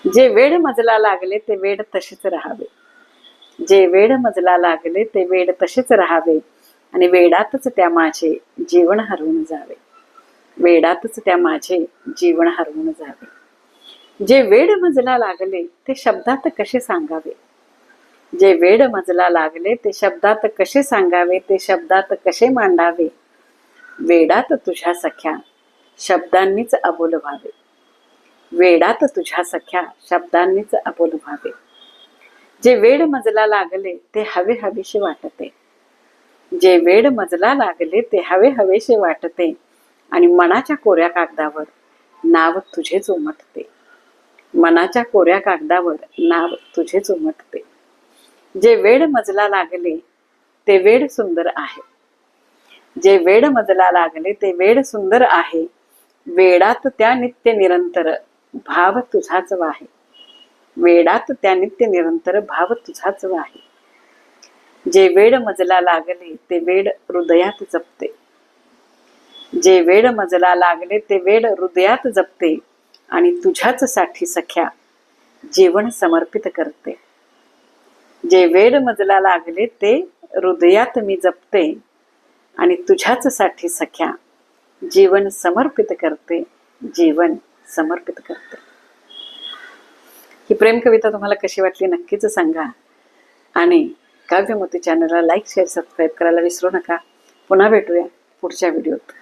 जे वेड मजला लागले ते वेड तसेच राहावे. जे वेड मजला लागले ते वेड तसेच राहावे आणि वेडातच त्या माझे जीवन हरवून जावे. वेडातच त्या माझे जीवन हरवून जावे. जे वेड मजला लागले ते शब्दात कसे सांगावे. जे वेड मजला लागले ते शब्दात कसे सांगावे. ते शब्दात कसे मांडावे. वेडात तुझ्या सख्या शब्दांनीच अबोल व्हावे. वेडात तुझ्या सख्या शब्दांनीच अबोल व्हावे. जे वेड मजला लागले ते हवे हवेसे वाटते. जे वेड मजला लागले ते हवे हवेसे वाटते आणि मनाच्या कोऱ्या कागदावर नाव तुझेच उमटते. मनाच्या कोऱ्या कागदावर नाव तुझेच उमटते. जे वेड मजला लागले ते वेड सुंदर आहे. जे वेड मजला लागले ते वेड सुंदर आहे. वेडात त्या नित्य निरंतर भाव तुझाच वाहे. वेडात त्या नित्य निरंतर भाव तुझाच वाहे. जे वेड मजला लागले ते वेड हृदयात जपते. जे वेड मजला लागले ते वेड हृदयात जपते आणि तुझ्याच साठी सख्या जीवन समर्पित करते. जे वेड मजला लागले ते हृदयात मी जपते आणि तुझ्याच साठी सख्या जीवन समर्पित करते. जीवन समर्पित करते. ही प्रेम कविता तुम्हाला कशी वाटली नक्कीच सांगा आणि काव्यमोती चॅनलला लाईक शेअर सबस्क्राईब करायला विसरू नका. पुन्हा भेटूया पुढच्या व्हिडिओत.